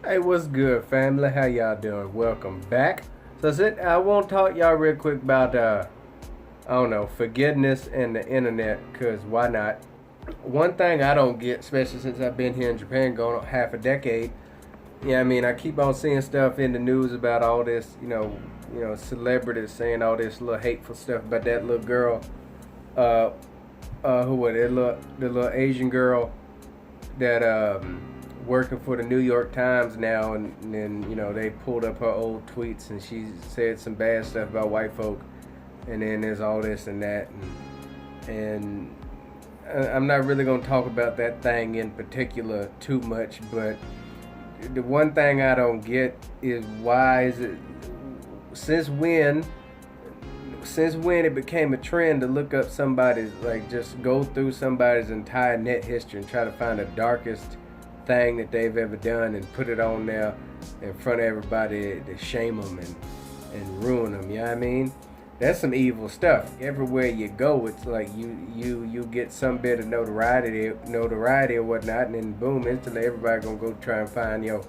Hey, what's good, family? How y'all doing? Welcome back. I want to talk y'all real quick about I don't know, forgiveness and the internet, cause why not? One thing I don't get, especially since I've been here in Japan going on half a decade. Yeah, I mean, I keep on seeing stuff in the news about all this, celebrities saying all this little hateful stuff about that little girl, uh, who was it? The little Asian girl that working for the New York Times now, and then they pulled up her old tweets, and she said some bad stuff about white folk, and then there's all this and that, and I'm not really gonna talk about that thing in particular too much, but the one thing I don't get is why is it since when since when it became a trend to look up somebody's, like, just go through somebody's entire net history and try to find the darkest thing that they've ever done and put it on there in front of everybody to shame them and ruin them. You know what I mean? That's some evil stuff. Everywhere you go, it's like you get some bit of notoriety or whatnot, and then boom, instantly everybody gonna go try and find your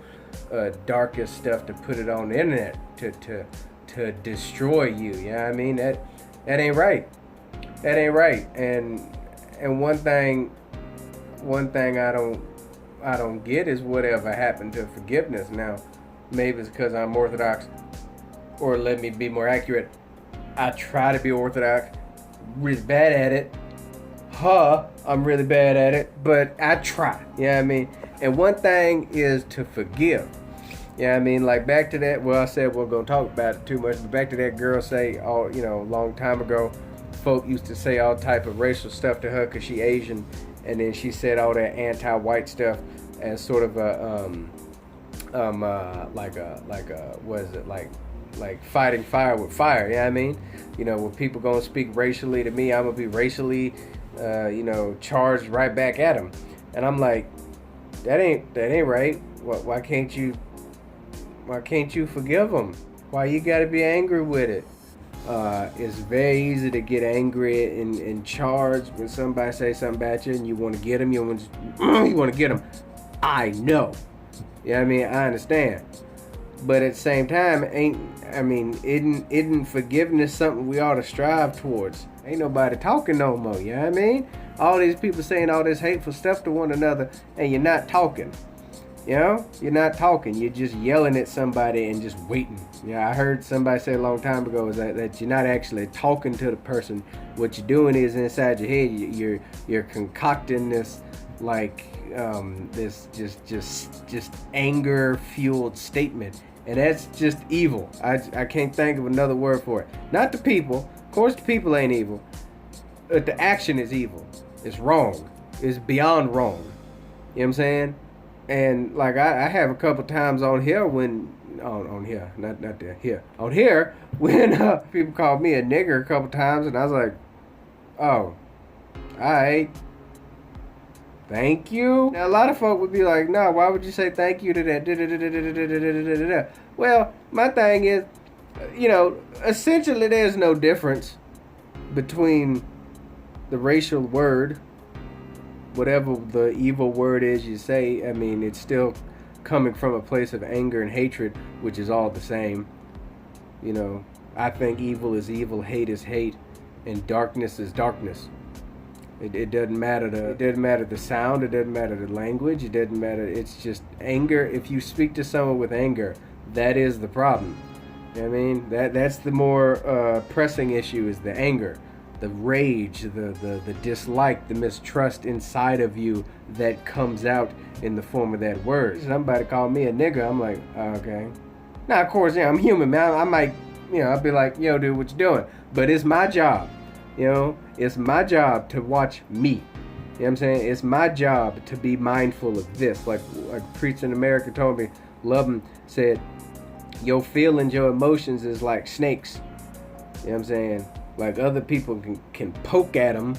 darkest stuff to put it on the internet to destroy you. You know what I mean? That ain't right. That ain't right. And one thing I don't get is whatever happened to forgiveness. Now, maybe it's because I'm Orthodox, or let me be more accurate, I try to be Orthodox. Really bad at it. I'm really bad at it, but I try. You know what I mean? And one thing is to forgive. You know what I mean? Like, back to that, well, I said we're going to talk about it too much, but back to that girl say, a long time ago, folk used to say all type of racial stuff to her because she Asian, and then she said all that anti-white stuff as sort of what is it, like fighting fire with fire. You know what I mean? When people gonna speak racially to me, I'm gonna be racially charged right back at them. And I'm like, that ain't right. Why can't you forgive them? Why you gotta be angry with it? It's very easy to get angry and charged when somebody says something about you and you want to get them. You want to get them. I know. You know what I mean? I understand. But at the same time, isn't forgiveness something we ought to strive towards? Ain't nobody talking no more, you know what I mean? All these people saying all this hateful stuff to one another, and you're not talking. You're not talking. You're just yelling at somebody and just waiting. I heard somebody say a long time ago is that you're not actually talking to the person. What you're doing is inside your head, you're concocting this, like, this just anger fueled statement, and that's just evil. I can't think of another word for it. Not the people. Of course, the people ain't evil. But the action is evil. It's wrong. It's beyond wrong. You know what I'm saying? And like I have a couple times on here when on here, not there, here on here when people called me a nigger a couple times, and I was like, oh, alright, thank you. Now a lot of folk would be like, no, why would you say thank you to that? Well, my thing is, essentially there's no difference between the racial word, whatever the evil word is you say. I mean, it's still coming from a place of anger and hatred, which is all the same. I think evil is evil, hate is hate, and darkness is darkness. It doesn't matter the sound, it doesn't matter the language, it doesn't matter. It's just anger. If you speak to someone with anger, that is the problem. You know what I mean? That's the more pressing issue, is the anger, the rage, the dislike, the mistrust inside of you that comes out in the form of that word. Somebody called me a nigga, I'm like, okay. Now, of course, I'm human, man. I might, I'll be like, yo, dude, what you doing? But it's my job, it's my job to watch me. You know what I'm saying? It's my job to be mindful of this. Like a preacher in America told me, love him, said, your feelings, your emotions is like snakes. You know what I'm saying? Like, other people can poke at them,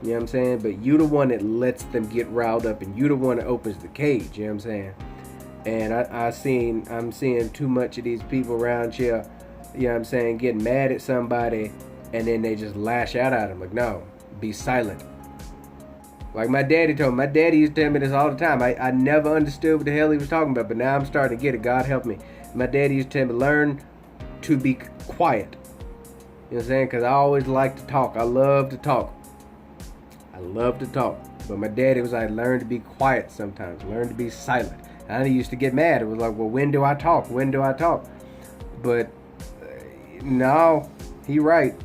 you know what I'm saying? But you the one that lets them get riled up, and you the one that opens the cage, you know what I'm saying? And I'm seeing too much of these people around here, you know what I'm saying, getting mad at somebody, and then they just lash out at them. Like, no, be silent. Like my daddy told me. My daddy used to tell me this all the time. I never understood what the hell he was talking about, but now I'm starting to get it. God help me. My daddy used to tell me, learn to be quiet. You know what I'm saying? Because I always like to talk. I love to talk. But my daddy was like, learn to be quiet sometimes. Learn to be silent. And I used to get mad. It was like, well, when do I talk? But no, he right.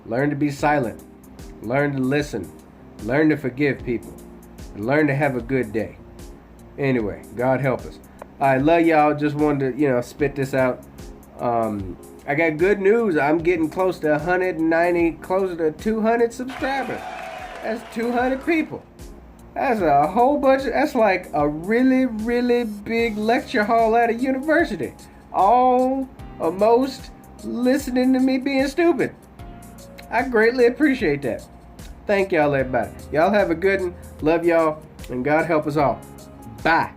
Learn to be silent. Learn to listen. Learn to forgive people. And learn to have a good day. Anyway, God help us. I love y'all. Just wanted to, spit this out. I got good news. I'm getting close to 190, closer to 200 subscribers. That's 200 people. That's a whole bunch. That's like a really, really big lecture hall at a university. All or most listening to me being stupid. I greatly appreciate that. Thank y'all, everybody. Y'all have a good one. Love y'all, and God help us all. Bye.